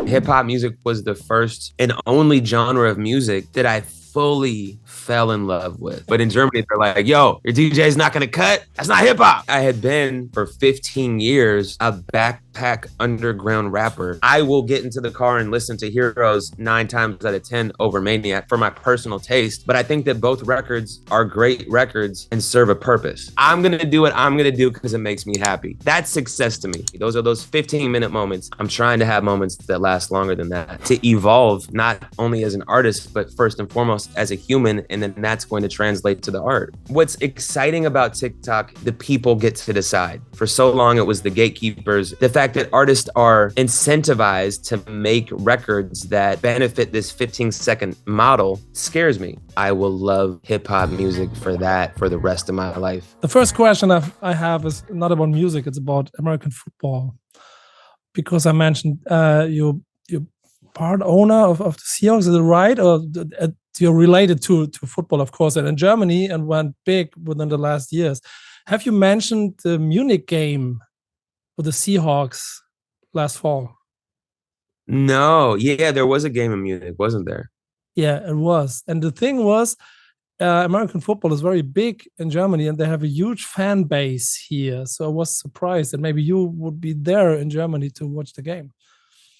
Hip hop music was the first and only genre of music that I fully fell in love with. But in Germany, they're like, yo, your DJ's not gonna cut? That's not hip hop. I had been for 15 years a backpack underground rapper. I will get into the car and listen to Heroes 9 times out of 10 over Maniac for my personal taste. But I think that both records are great records and serve a purpose. I'm gonna do what I'm gonna do because it makes me happy. That's success to me. Those are those 15-minute moments. I'm trying to have moments that last longer than that, to evolve not only as an artist, but first and foremost as a human, and then that's going to translate to the art. What's exciting about TikTok, the people get to decide. For so long, it was the gatekeepers. The fact that artists are incentivized to make records that benefit this 15-second model scares me. I will love hip hop music for that for the rest of my life. The first question I have is not about music, it's about American football. Because I mentioned you're part owner of the Seahawks, is it right? Or you're related to football, of course, and in Germany and went big within the last years. Have you mentioned the Munich game with the Seahawks last fall? No, yeah, there was a game in Munich, wasn't there? Yeah, it was. And the thing was, American football is very big in Germany and they have a huge fan base here. So I was surprised that maybe you would be there in Germany to watch the game.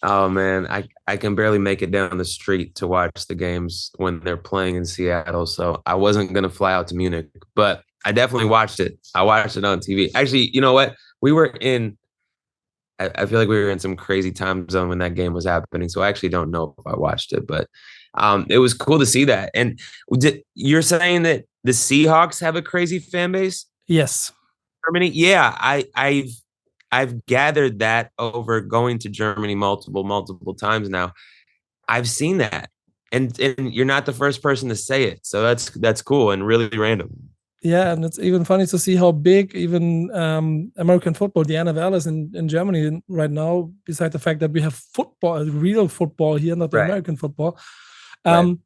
Oh man, I can barely make it down the street to watch the games when they're playing in Seattle. So I wasn't gonna fly out to Munich, but I definitely watched it. I watched it on TV. Actually, you know what? I feel like we were in some crazy time zone when that game was happening. So I actually don't know if I watched it, but it was cool to see that. And you're saying that the Seahawks have a crazy fan base? Yes. Germany? Yeah, I've gathered that over going to Germany multiple times now. I've seen that. And you're not the first person to say it. So that's cool and really random. Yeah, and it's even funny to see how big even American football, the NFL, is in Germany right now, besides the fact that we have football, real football here, not the Right. American football. Right.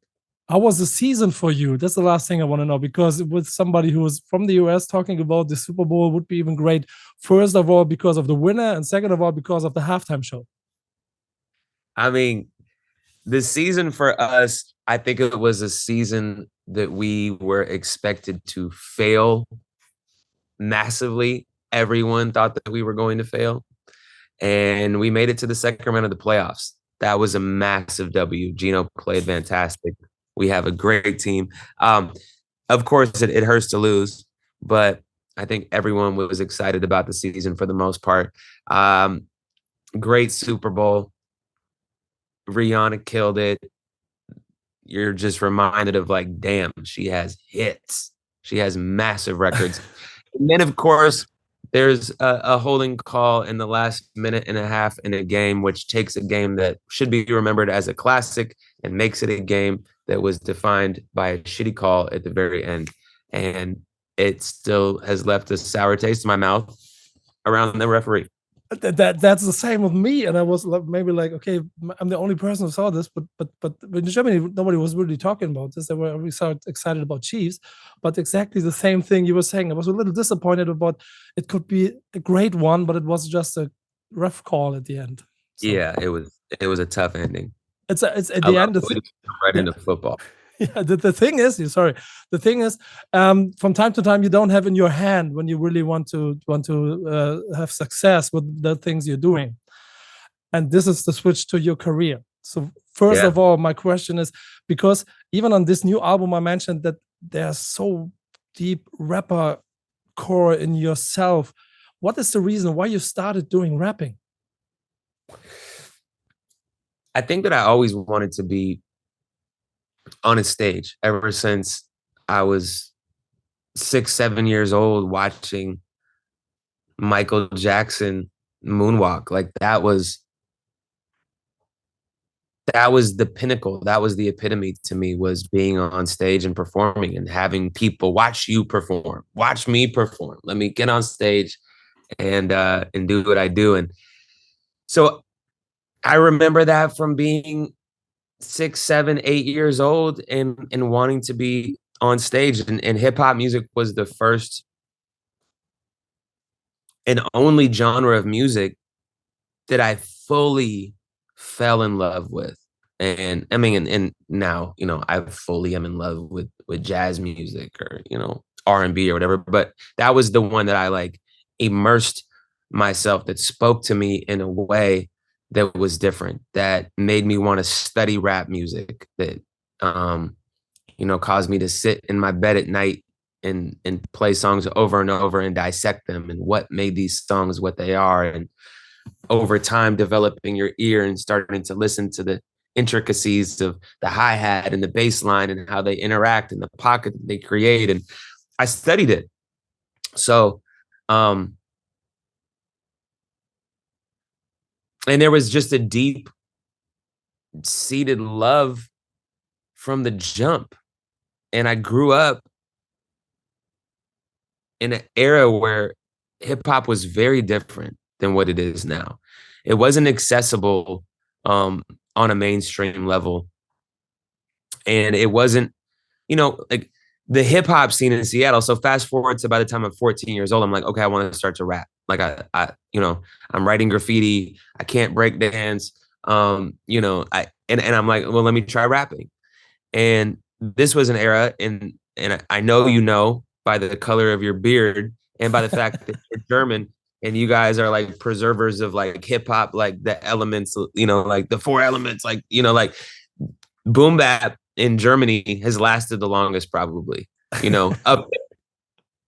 How was the season for you? That's the last thing I want to know, because with somebody who is from the US talking about the Super Bowl would be even great. First of all, because of the winner, and second of all, because of the halftime show. I mean, the season for us, I think it was a season that we were expected to fail massively. Everyone thought that we were going to fail. And we made it to the second round of the playoffs. That was a massive W. Gino played fantastic. We have a great team. Of course, it hurts to lose, but I think everyone was excited about the season for the most part. Great Super Bowl. Rihanna killed it. You're just reminded of like, damn, she has hits. She has massive records. And then, of course, there's a holding call in the last minute and a half in a game, which takes a game that should be remembered as a classic and makes it a game that was defined by a shitty call at the very end. And it still has left a sour taste in my mouth around the referee. That's the same with me, and I was maybe like, okay, I'm the only person who saw this, but in Germany nobody was really talking about this. They were really excited about Chiefs, but exactly the same thing you were saying. I was a little disappointed about it. Could be a great one, but it was just a rough call at the end. So, yeah, it was a tough ending. It's at the end right into football. Yeah, the thing is, from time to time you don't have in your hand when you really want to have success with the things you're doing, and this is the switch to your career. So first of all, my question is, because even on this new album I mentioned that there's so deep rapper core in yourself. What is the reason why you started doing rapping? I think that I always wanted to be on a stage ever since I was 6-7 years old, watching Michael Jackson moonwalk. Like that was the pinnacle. That was the epitome to me, was being on stage and performing and having people watch you perform, watch me perform. Let me get on stage and do what I do. And so I remember that from being 6, 7, 8 years old and wanting to be on stage, and hip hop music was the first and only genre of music that I fully fell in love with. And I mean, and now, I fully am in love with jazz music, or, R&B or whatever. But that was the one that I like immersed myself, that spoke to me in a way that was different, that made me want to study rap music, that caused me to sit in my bed at night and play songs over and over and dissect them, and what made these songs what they are. And over time, developing your ear and starting to listen to the intricacies of the hi-hat and the bass line and how they interact in the pocket that they create. And I studied it. So, and there was just a deep seated love from the jump. And I grew up in an era where hip hop was very different than what it is now. It wasn't accessible on a mainstream level. And it wasn't, like the hip hop scene in Seattle. So fast forward to by the time I'm 14 years old, I'm like, okay, I want to start to rap. Like I'm writing graffiti. I can't break dance. And I'm like, well, let me try rapping. And this was an era, and I know, by the color of your beard and by the fact that you're German, and you guys are like preservers of like hip hop, like the elements, like the four elements, like, like boom bap in Germany has lasted the longest, probably, up.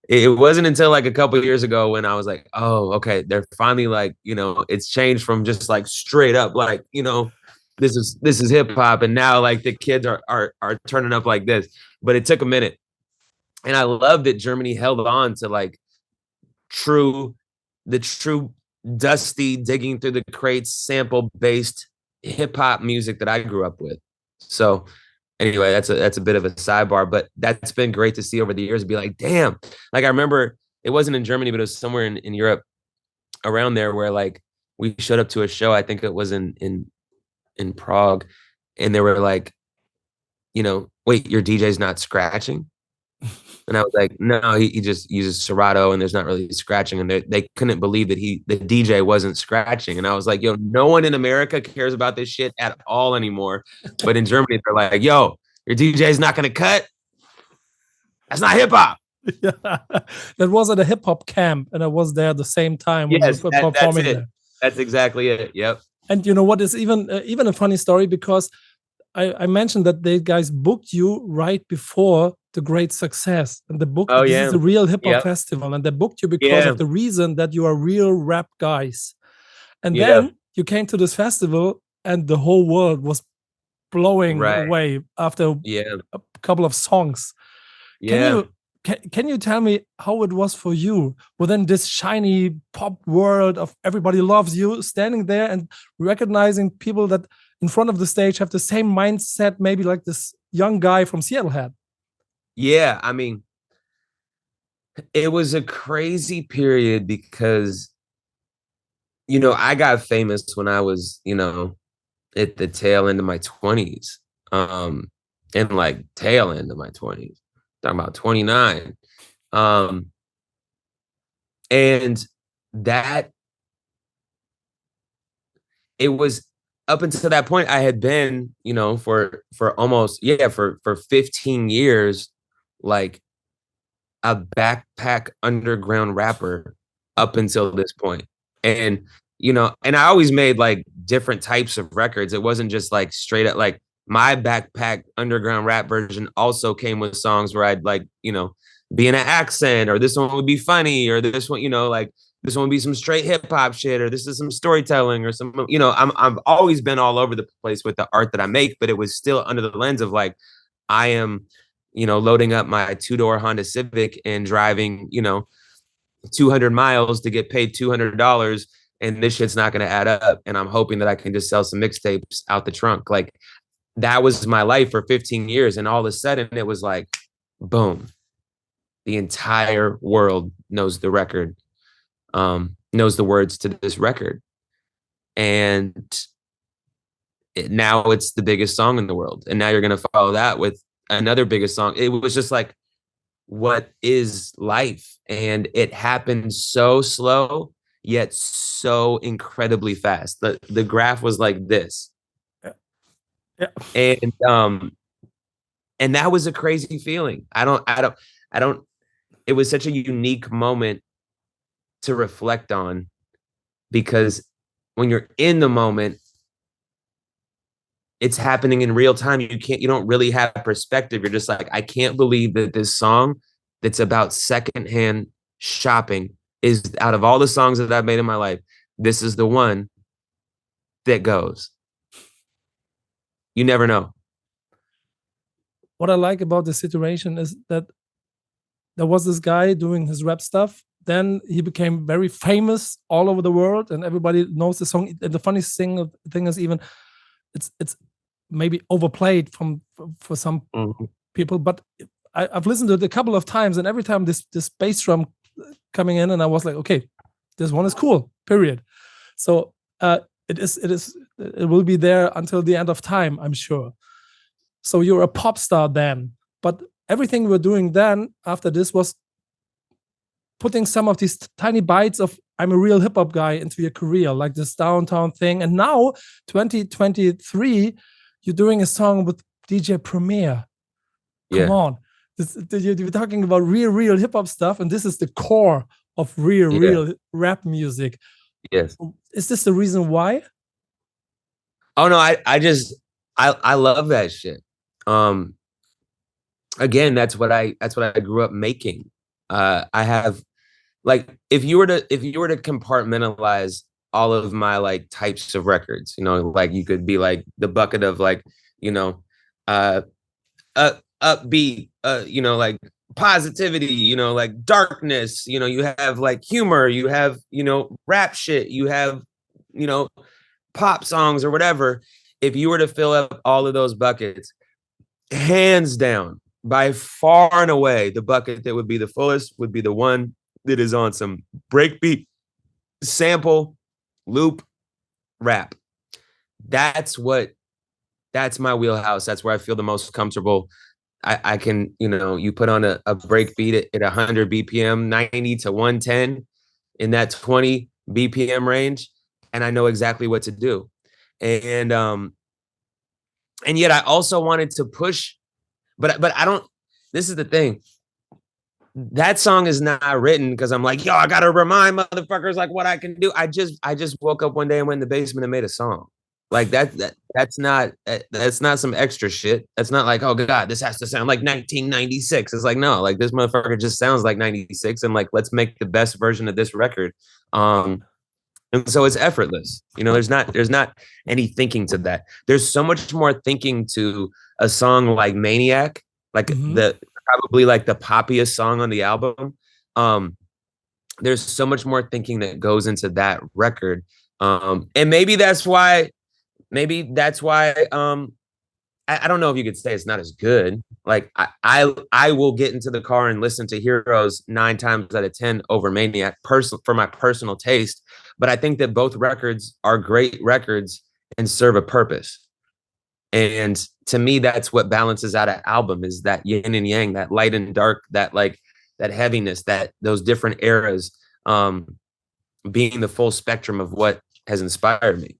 It wasn't until like a couple of years ago when I was like, oh, okay, they're finally like, it's changed from just like straight up, like, this is hip hop, and now like the kids are turning up like this. But it took a minute, and I love that Germany held on to like the true dusty, digging through the crates, sample based hip hop music that I grew up with. So anyway, that's a bit of a sidebar, but that's been great to see over the years. Be like, damn, like I remember it wasn't in Germany, but it was somewhere in Europe around there, where like we showed up to a show. I think it was in Prague, and they were like, wait, your DJ's not scratching? And I was like, no, he just uses Serato, and there's not really scratching. And they couldn't believe that the DJ wasn't scratching. And I was like, yo, no one in America cares about this shit at all anymore. But in Germany, they're like, yo, your DJ's not gonna cut. That's not hip hop. Yeah. That was at a hip hop camp, and I was there at the same time when Yes, you were performing that's it. there. That's exactly it. Yep. And you know what is even a funny story, because I mentioned that they guys booked you right before the great success, and the book. Oh, This yeah. is a real hip hop Yep. festival, and they booked you because Yeah. of the reason that you are real rap guys. And Yeah. then you came to this festival, and the whole world was blowing Right. away after Yeah. a couple of songs. Yeah. Can you tell me how it was for you within this shiny pop world of everybody loves you, standing there and recognizing people that in front of the stage have the same mindset, maybe like this young guy from Seattle had? Yeah. I mean, it was a crazy period because, I got famous when I was, at the tail end of my 20s. And like tail end of my 20s. Talking about 29. And that it was up until that point, I had been, for almost, for 15 years, like a backpack underground rapper up until this point. And, and I always made like different types of records. It wasn't just like straight up, like my backpack underground rap version also came with songs where I'd like, be in an accent, or this one would be funny, or this one, like this one would be some straight hip hop shit, or this is some storytelling, or some, I've always been all over the place with the art that I make, but it was still under the lens of like, I am, loading up my 2-door Honda Civic and driving, 200 miles to get paid $200, and this shit's not going to add up. And I'm hoping that I can just sell some mixtapes out the trunk. Like that was my life for 15 years. And all of a sudden it was like, boom, the entire world knows the record, knows the words to this record. And now it's the biggest song in the world. And now you're going to follow that with another biggest song. It was just like, what is life? And it happened so slow, yet so incredibly fast. The graph was like this. Yeah. And that was a crazy feeling. I don't it was such a unique moment to reflect on, because when you're in the moment, it's happening in real time. You don't really have perspective. You're just like, I can't believe that this song that's about secondhand shopping is, out of all the songs that I've made in my life, this is the one that goes. You never know. What I like about the situation is that there was this guy doing his rap stuff. Then he became very famous all over the world, and everybody knows the song. And the funniest thing is, even it's maybe overplayed for some people, but I've listened to it a couple of times, and every time this bass drum coming in, and I was like, okay, this one is cool. Period. So it will be there until the end of time, I'm sure. So you're a pop star then, but everything we're doing then after this was putting some of these tiny bites of I'm a real hip hop guy into your career, like this downtown thing. And now 2023, you're doing a song with DJ Premier. Come on. You're talking about real hip hop stuff, and this is the core of real rap music. Yes. Is this the reason why? Oh no, I love that shit. Again, that's what I grew up making. I have, like, if you were to compartmentalize all of my like types of records, you know, like you could be like the bucket of like, you know, upbeat, you know, like positivity, you know, like darkness, you know, you have like humor, you have, you know, rap shit, you have, you know, pop songs or whatever. If you were to fill up all of those buckets, hands down, by far and away, the bucket that would be the fullest would be the one that is on some breakbeat, sample, loop, rap. That's my wheelhouse. That's where I feel the most comfortable. I can, you know, you put on a break beat at 100 BPM, 90 to 110 in that 20 BPM range, and I know exactly what to do. And yet I also wanted to push, but I don't, this is the thing. That song is not written because I'm like, yo, I gotta remind motherfuckers like what I can do. I just woke up one day and went in the basement and made a song. Like that's not some extra shit. That's not like, oh God, this has to sound like 1996. It's like, no, like this motherfucker just sounds like 96, and like let's make the best version of this record. And so it's effortless. You know, there's not any thinking to that. There's so much more thinking to a song like Maniac, like probably like the poppiest song on the album. There's so much more thinking that goes into that record. And maybe that's why I don't know if you could say it's not as good. Like I will get into the car and listen to Heroes 9 times out of 10 over Maniac for my personal taste. But I think that both records are great records and serve a purpose. And to me, that's what balances out an album, is that yin and yang, that light and dark, that like that heaviness, that those different eras, being the full spectrum of what has inspired me.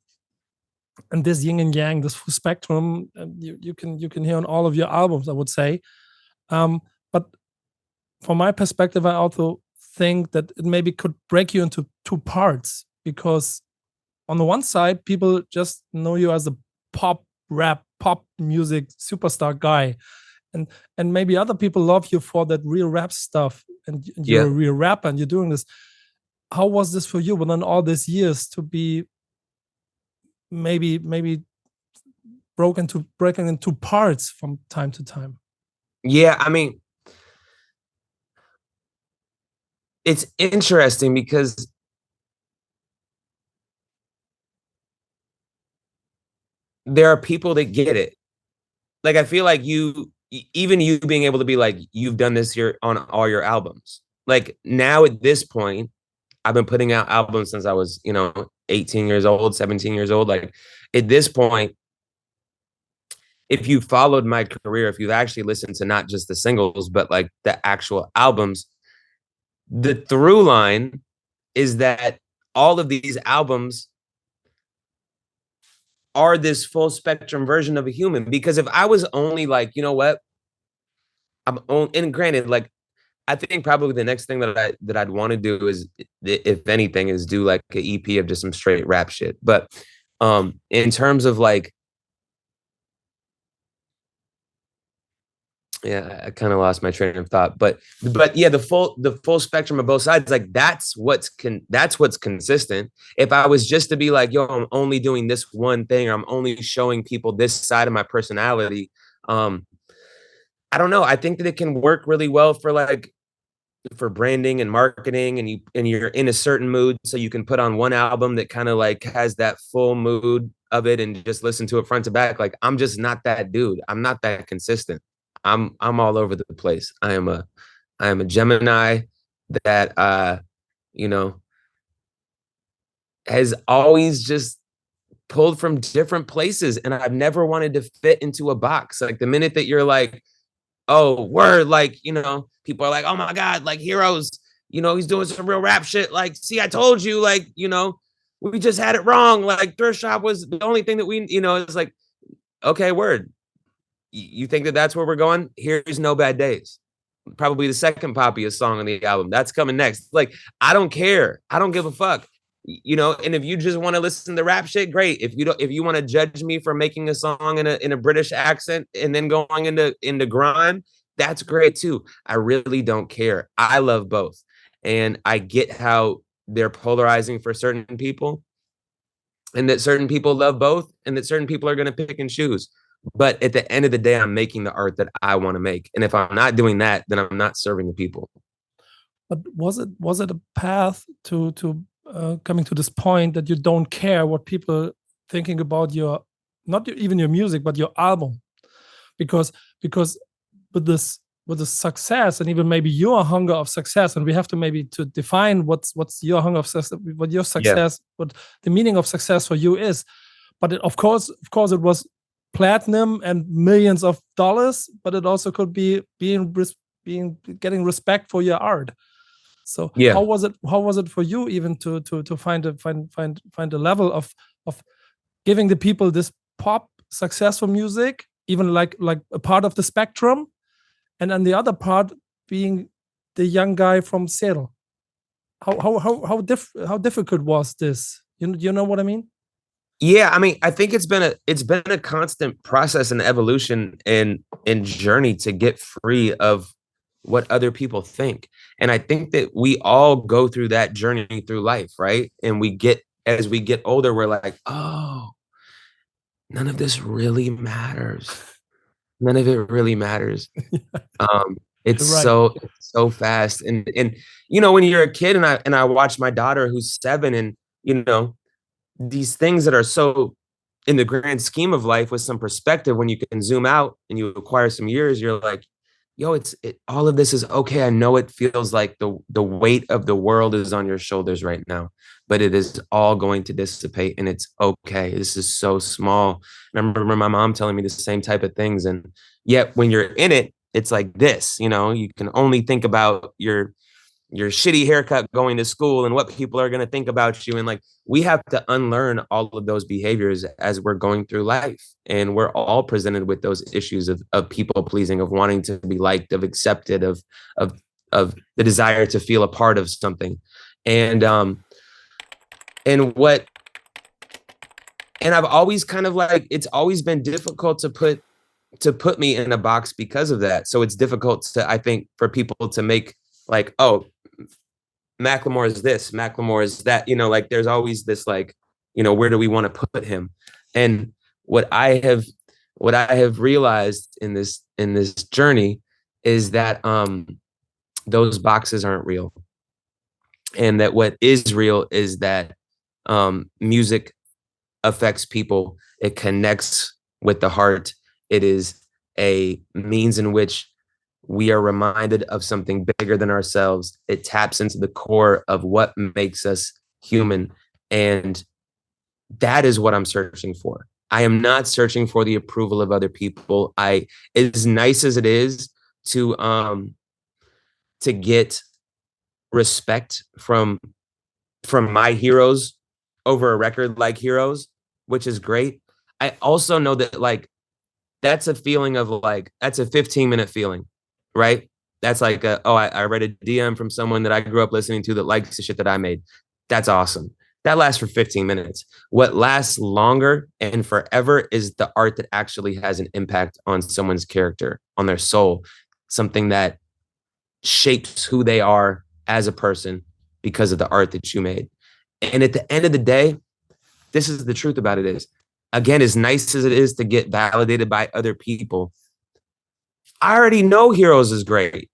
And this yin and yang, this full spectrum, you can hear on all of your albums, I would say. But from my perspective, I also think that it maybe could break you into 2 parts, because on the one side, people just know you as a pop music superstar guy, and maybe other people love you for that real rap stuff, and you're a real rapper and you're doing this. How was this for you within all these years to be maybe breaking into parts from time to time? Yeah, I mean, it's interesting because there are people that get it. Like, I feel like even you being able to be like, you've done this here on all your albums. Like now at this point, I've been putting out albums since I was, 18 years old, 17 years old. Like at this point, if you followed my career, if you've actually listened to not just the singles, but like the actual albums, the through line is that all of these albums are this full spectrum version of a human. Because if I was only like, you know what, and granted, like, I think probably the next thing that I'd want to do is, if anything, is do like an EP of just some straight rap shit. But in terms of like, yeah, I kind of lost my train of thought. But yeah, the full spectrum of both sides, like that's what's consistent. If I was just to be like, yo, I'm only doing this one thing, or I'm only showing people this side of my personality, I don't know. I think that it can work really well for like, for branding and marketing, and you're in a certain mood, so you can put on one album that kind of like has that full mood of it and just listen to it front to back. Like, I'm just not that dude. I'm not that consistent. I'm all over the place. I am a Gemini that you know, has always just pulled from different places, and I've never wanted to fit into a box. Like, the minute that you're like, oh, word, like, you know, people are like, oh my God, like, Heroes, you know, he's doing some real rap shit. Like, see, I told you, like, you know, we just had it wrong. Like, Thriftshop was the only thing that we, you know, it's like, okay, word. You think that that's where we're going? Here's No Bad Days. Probably the second poppiest song on the album. That's coming next. Like, I don't care. I don't give a fuck. You know, and if you just want to listen to rap shit, great. If you don't, if you want to judge me for making a song in a British accent and then going into grime, that's great too. I really don't care. I love both. And I get how they're polarizing for certain people, and that certain people love both, and that certain people are going to pick and choose. But at the end of the day, I'm making the art that I want to make. And if I'm not doing that, then I'm not serving the people. But was it a path to coming to this point that you don't care what people thinking about your, not even your music, but your album? Because with this, with the success, and even maybe your hunger of success, and we have to maybe to define what's your hunger of success, what your success, what the meaning of success for you is. But of course it was platinum and millions of dollars, but it also could be getting respect for your art. So Yeah. how was it for you even to find a level of giving the people this pop successful music, even like a part of the spectrum, and then the other part being the young guy from Seattle? How difficult was this? You know what I mean? Yeah, I mean, I think it's been a constant process and evolution and journey to get free of what other people think. And I think that we all go through that journey through life, right? And as we get older, we're like, oh, none of this really matters. None of it really matters. It's Right. it's so fast. And you know, when you're a kid, and I watch my daughter who's 7, and you know, these things that are so in the grand scheme of life with some perspective, when you can zoom out and you acquire some years, you're like, yo, all of this is okay. I know it feels like the weight of the world is on your shoulders right now, but it is all going to dissipate, and it's okay. This is so small. And I remember my mom telling me the same type of things. And yet when you're in it, it's like this, you know, you can only think about your shitty haircut going to school and what people are going to think about you. And like, we have to unlearn all of those behaviors as we're going through life. And we're all presented with those issues of people pleasing, of wanting to be liked, of accepted, of the desire to feel a part of something. And I've always kind of like, it's always been difficult to put me in a box because of that. So it's difficult to, I think, for people to make like, oh, Macklemore is this, Macklemore is that, you know, like there's always this like, you know, where do we want to put him? And what I have realized in this journey is that those boxes aren't real. And that what is real is that music affects people. It connects with the heart. It is a means in which we are reminded of something bigger than ourselves. It taps into the core of what makes us human. And that is what I'm searching for. I am not searching for the approval of other people. As nice as it is to get respect from from my heroes over a record like Heroes, which is great. I also know that like that's a feeling of like that's a 15-minute feeling, right? That's like I read a DM from someone that I grew up listening to that likes the shit that I made. That's awesome. That lasts for 15 minutes. What lasts longer and forever is the art that actually has an impact on someone's character, on their soul, something that shapes who they are as a person because of the art that you made. And at the end of the day, this is the truth about it is, again, as nice as it is to get validated by other people, I already know Heroes is great.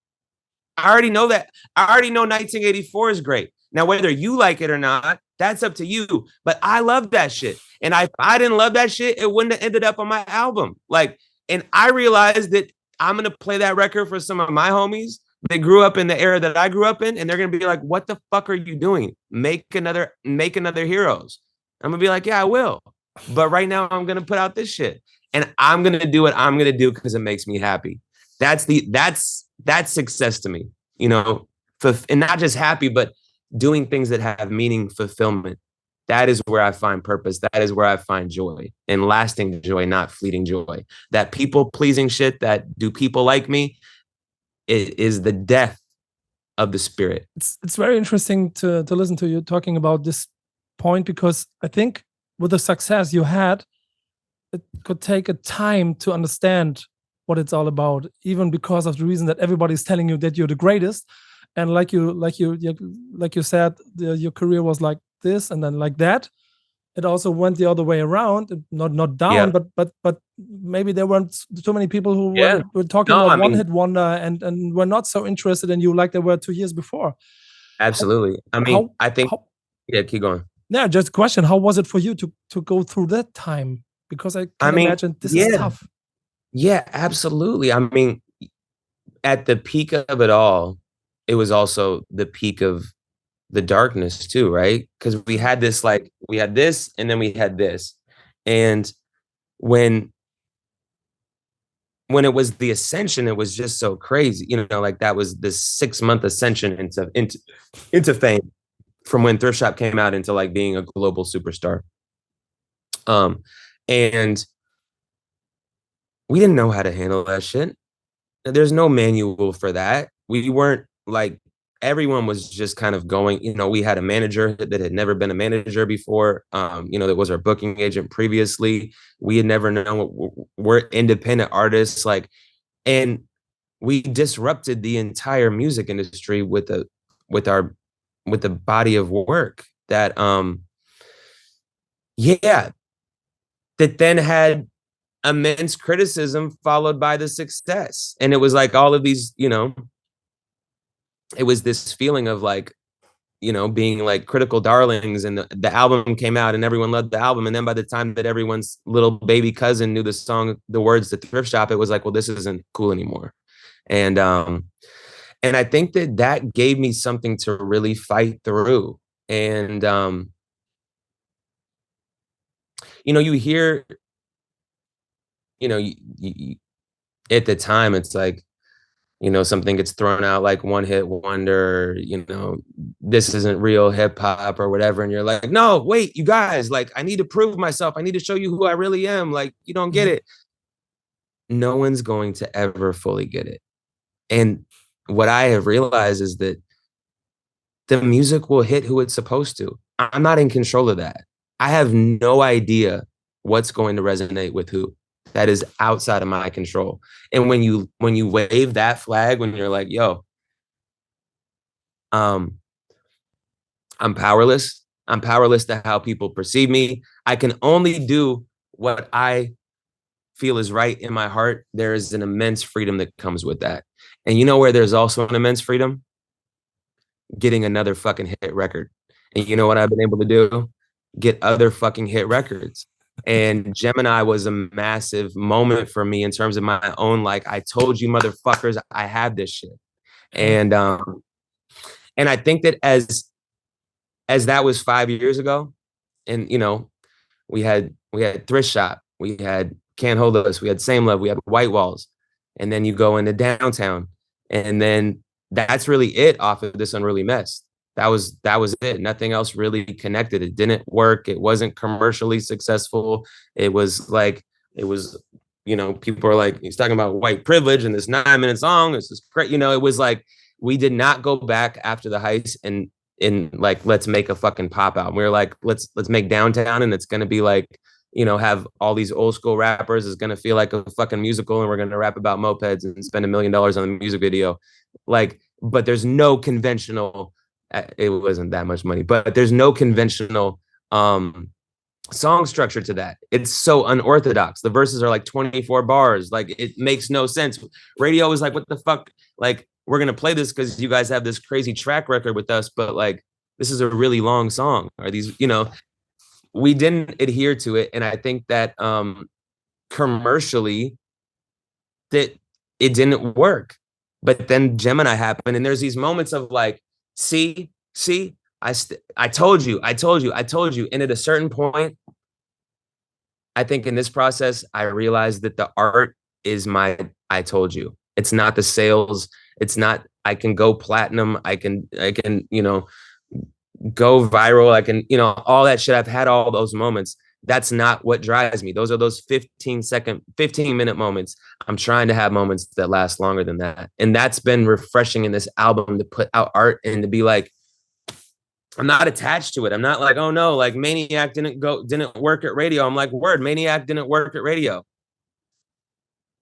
I already know that. I already know 1984 is great. Now, whether you like it or not, that's up to you. But I love that shit. And if I didn't love that shit, it wouldn't have ended up on my album. Like, and I realized that I'm going to play that record for some of my homies. They grew up in the era that I grew up in, and they're going to be like, what the fuck are you doing? Make another Heroes. I'm going to be like, yeah, I will. But right now I'm going to put out this shit. And I'm going to do what I'm going to do because it makes me happy. That's success to me, you know, and not just happy, but doing things that have meaning, fulfillment. That is where I find purpose. That is where I find joy, and lasting joy, not fleeting joy. That people pleasing shit, that do people like me, it is the death of the spirit. It's very interesting to listen to you talking about this point, because I think with the success you had, it could take a time to understand what it's all about, even because of the reason that everybody's telling you that you're the greatest. And like you said, your career was like this and then like that. It also went the other way around, not down, Yeah. but maybe there weren't too many people who were talking No, about I mean, One-Hit-Wonder and were not so interested in you like they were 2 years before. absolutely. I mean, I think, yeah, keep going. Yeah, just a question. How was it for you to go through that time? Because I can imagine this is tough. Yeah, absolutely. I mean, at the peak of it all, it was also the peak of the darkness too, right? Because we had this and then we had this. And when it was the ascension, it was just so crazy. You know, like that was this 6-month ascension into fame, from when Thriftshop came out into like being a global superstar. And we didn't know how to handle that shit. There's no manual for that. We weren't like, everyone was just kind of going, you know, we had a manager that had never been a manager before, you know, that was our booking agent previously. We had never known, we're independent artists, like, and we disrupted the entire music industry with the body of work that, that then had immense criticism followed by the success. And it was like all of these, you know, it was this feeling of like, you know, being like critical darlings, and the album came out and everyone loved the album. And then by the time that everyone's little baby cousin knew the song, the words to Thrift Shop, it was like, well, this isn't cool anymore. And I think that gave me something to really fight through. And, you know, you hear, you know, you, at the time, it's like, you know, something gets thrown out like One-Hit-Wonder, you know, this isn't real hip hop or whatever. And you're like, no, wait, you guys, like, I need to prove myself. I need to show you who I really am. Like, you don't get it. No one's going to ever fully get it. And what I have realized is that the music will hit who it's supposed to. I'm not in control of that. I have no idea what's going to resonate with who. That is outside of my control. And when you wave that flag, when you're like, yo, I'm powerless. I'm powerless to how people perceive me. I can only do what I feel is right in my heart. There is an immense freedom that comes with that. And you know where there's also an immense freedom? Getting another fucking hit record. And you know what I've been able to do? Get other fucking hit records. And Gemini was a massive moment for me in terms of my own, like, I told you motherfuckers, I have this shit. And I think that as that was 5 years ago, and you know, we had Thrift Shop, we had Can't Hold Us, we had Same Love, we had White Walls, and then you go into Downtown, and then that's really it off of This Unruly Mess. That was it. Nothing else really connected. It didn't work. It wasn't commercially successful. It was like, it was, people are like, he's talking about white privilege and this 9-minute song. It's just great. It was like, we did not go back after the heist and like, let's make a fucking pop album. We were like, let's make Downtown, and it's gonna be like, have all these old school rappers. It's gonna feel like a fucking musical, and we're gonna rap about mopeds and spend $1 million on the music video. Like, but there's no conventional, it wasn't that much money, but there's no conventional song structure to that. It's so unorthodox. The verses are like 24 bars. Like, it makes no sense. Radio is like, what the fuck? Like, we're gonna play this because you guys have this crazy track record with us, but like, this is a really long song. Or these, we didn't adhere to it. And I think that commercially that it didn't work. But then Gemini happened, and there's these moments of like, see, I told you. And at a certain point, I think in this process, I realized that the art is my I told you. It's not the sales. It's not, I can go platinum. I can, go viral. I can, all that shit. I've had all those moments. That's not what drives me. Those are those 15-minute moments. I'm trying to have moments that last longer than that. And that's been refreshing in this album, to put out art and to be like, I'm not attached to it. I'm not like, oh no, like Maniac didn't work at radio. I'm like, word, Maniac didn't work at radio.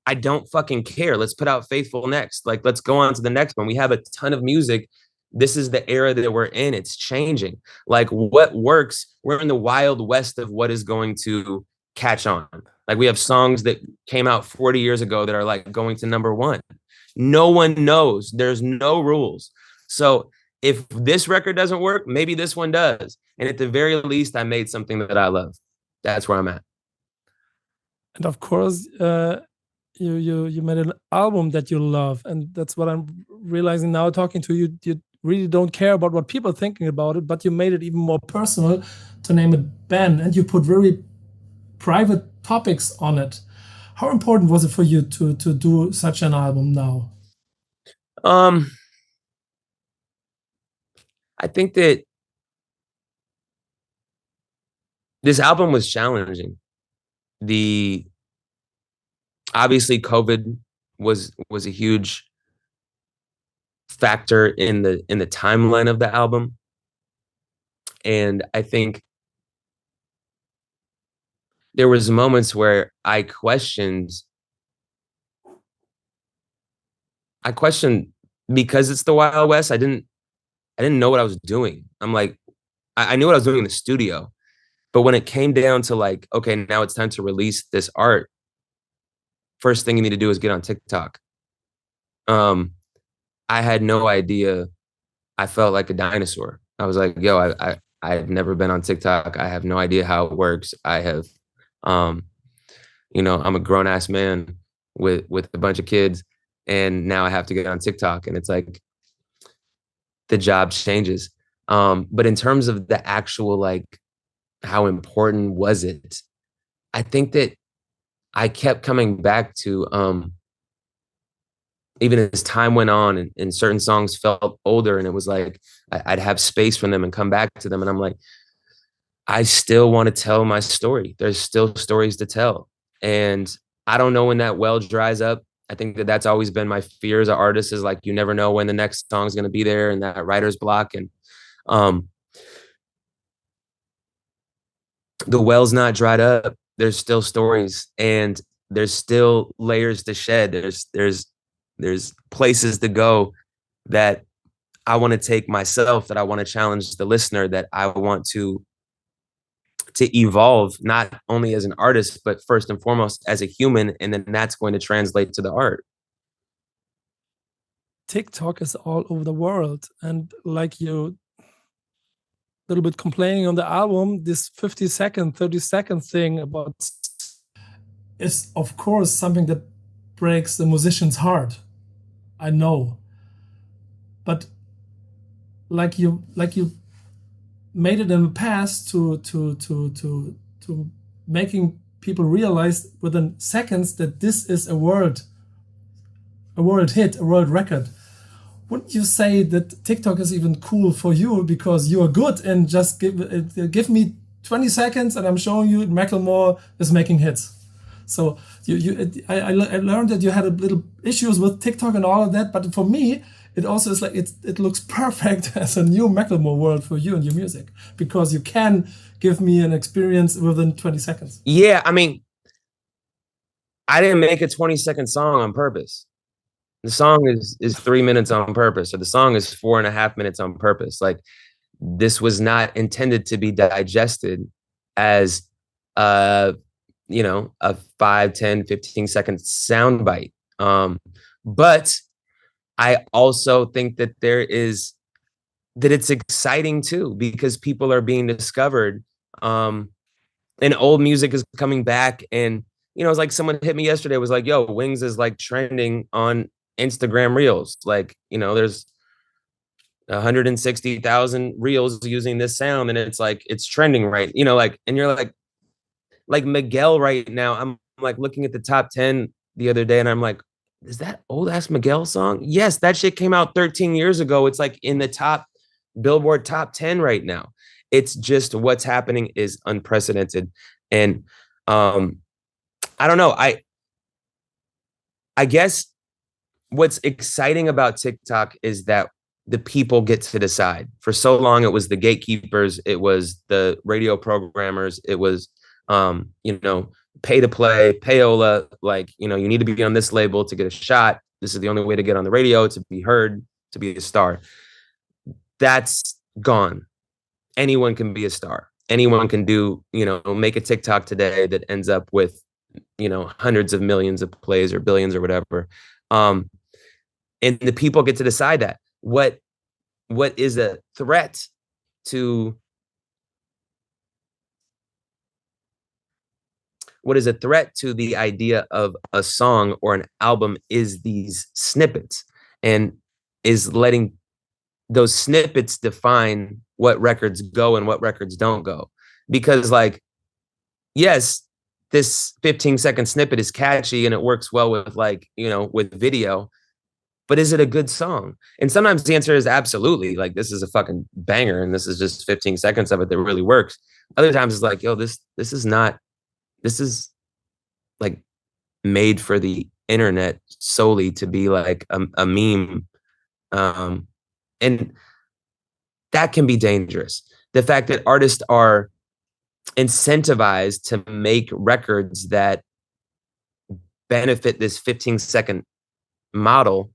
I don't fucking care. Let's put out Faithful next. Like, let's go on to the next one. We have a ton of music. This is the era that we're in. It's changing. Like, what works? We're in the wild west of what is going to catch on. Like, we have songs that came out 40 years ago that are like going to #1. No one knows. There's no rules. So if this record doesn't work, maybe this one does. And at the very least, I made something that I love. That's where I'm at. And of course, you made an album that you love, and that's what I'm realizing now talking to you. You really don't care about what people are thinking about it, but you made it even more personal to name it Ben, and you put very private topics on it. How important was it for you to do such an album now? I think that this album was challenging. Obviously COVID was a huge factor in the timeline of the album. And I think there was moments where I questioned because it's the Wild West. I didn't know what I was doing. I'm like, I knew what I was doing in the studio, but when it came down to like, okay, now it's time to release this art, first thing you need to do is get on TikTok. I had no idea. I felt like a dinosaur. I was like, yo, I've never been on TikTok. I have no idea how it works. I have, I'm a grown ass man with a bunch of kids, and now I have to get on TikTok, and it's like the job changes. But in terms of the actual, like, how important was it? I think that I kept coming back to, even as time went on and certain songs felt older, and it was like, I'd have space for them and come back to them. And I'm like, I still want to tell my story. There's still stories to tell. And I don't know when that well dries up. I think that that's always been my fear as an artist, is like, you never know when the next song is going to be there, and that writer's block. And the well's not dried up. There's still stories, and there's still layers to shed. There's places to go that I want to take myself, that I want to challenge the listener, that I want to evolve, not only as an artist, but first and foremost as a human. And then that's going to translate to the art. TikTok is all over the world. And like you a little bit complaining on the album, this 50-second, 30-second thing about is, of course, something that breaks the musician's heart. I know. But like you made it in the past to making people realize within seconds that this is a world hit, a world record. wouldn't you say that TikTok is even cool for you because you are good and just give me 20 seconds and I'm showing you Macklemore is making hits. So I learned that you had a little issues with TikTok and all of that, but for me, it also is like it looks perfect as a new Macklemore world for you and your music because you can give me an experience within 20 seconds. Yeah, I mean, I didn't make a 20-second song on purpose. The song is 3 minutes on purpose, or the song is 4.5 minutes on purpose. Like, this was not intended to be digested as you know, a 5, 10, 15-second soundbite. But I also think that it's exciting too, because people are being discovered. And old music is coming back. And, you know, it's like someone hit me yesterday, was like, yo, Wings is like trending on Instagram Reels. Like, you know, there's 160,000 reels using this sound, and it's like, it's trending, right? You know, like, and you're like Miguel right now. I'm like looking at the top 10 the other day, and I'm like, is that old ass Miguel song? Yes, that shit came out 13 years ago. It's like in the top Billboard top 10 right now. It's just, what's happening is unprecedented. And I don't know. I guess what's exciting about TikTok is that the people get to decide. For so long, it was the gatekeepers, it was the radio programmers, it was you know, pay to play, payola, like, you know, you need to be on this label to get a shot. This is the only way to get on the radio, to be heard, to be a star. That's gone. Anyone can be a star. Anyone can do, you know, make a TikTok today that ends up with, you know, hundreds of millions of plays or billions or whatever. And the people get to decide that. What is a threat to the idea of a song or an album is these snippets, and is letting those snippets define what records go and what records don't go. Because, like, yes, this 15-second snippet is catchy and it works well with, like, you know, with video, but is it a good song? And sometimes the answer is absolutely. Like, this is a fucking banger and this is just 15 seconds of it that really works. Other times it's like, yo, this is not, this is like made for the internet solely to be like a meme. And that can be dangerous. The fact that artists are incentivized to make records that benefit this 15-second model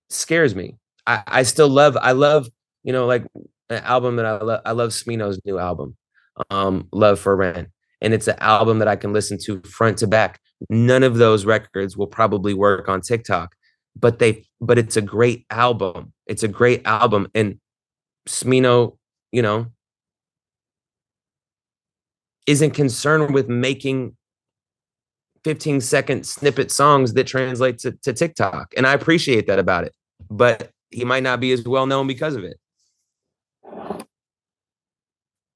scares me. I love, you know, like an album that I love Smino's new album, Love for Rent. And it's an album that I can listen to front to back. None of those records will probably work on TikTok, but it's a great album. It's a great album. And Smino, you know, isn't concerned with making 15-second snippet songs that translate to TikTok. And I appreciate that about it, but he might not be as well known because of it.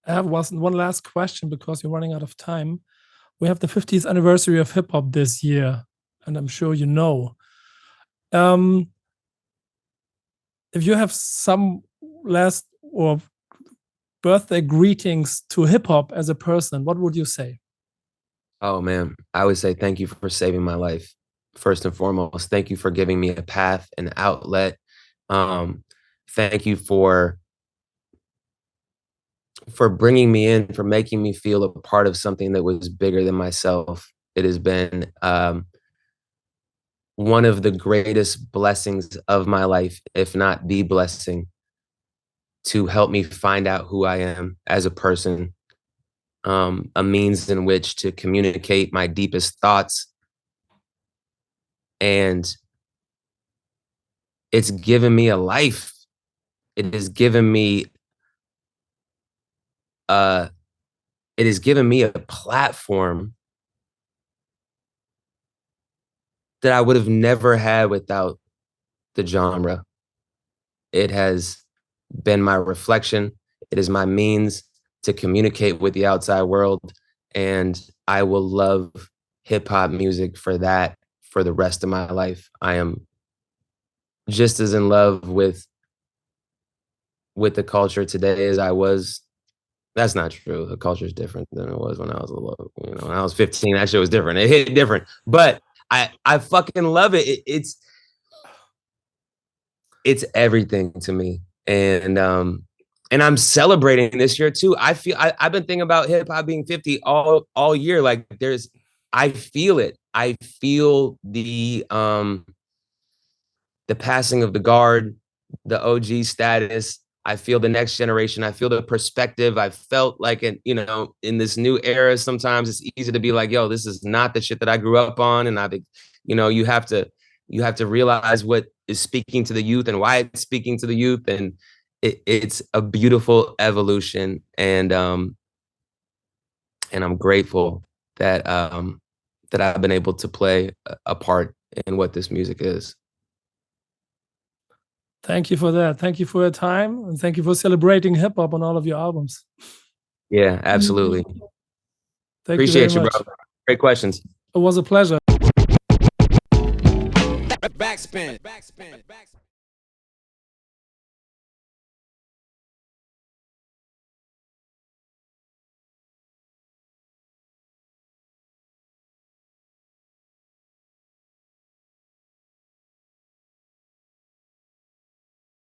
I have one last question because we're running out of time. We have the 50th anniversary of hip hop this year, and I'm sure you know. If you have some last or birthday greetings to hip hop as a person, what would you say? Oh man, I would say thank you for saving my life. First and foremost, thank you for giving me a path, an outlet. Thank you for bringing me in, for making me feel a part of something that was bigger than myself. It has been one of the greatest blessings of my life, if not the blessing, to help me find out who I am as a person, a means in which to communicate my deepest thoughts. And it's given me a life. It has given me a platform that I would have never had without the genre. It has been my reflection. It is my means to communicate with the outside world. And I will love hip hop music for that for the rest of my life. I am just as in love with the culture today as I was. That's not true. The culture is different than it was when I was a little, you know, when I was 15, that shit was different. It hit different, but I fucking love it. It's everything to me. And I'm celebrating this year too. I've been thinking about hip hop being 50 all year. Like I feel it. I feel the passing of the guard, the OG status. I feel the next generation. I feel the perspective. I felt like, in this new era, sometimes it's easy to be like, yo, this is not the shit that I grew up on. And you have to realize what is speaking to the youth and why it's speaking to the youth. And it's a beautiful evolution. And I'm grateful that I've been able to play a part in what this music is. Thank you for that. Thank you for your time, and thank you for celebrating hip hop on all of your albums. Yeah, absolutely. Appreciate you, bro. Great questions. It was a pleasure. Backspin.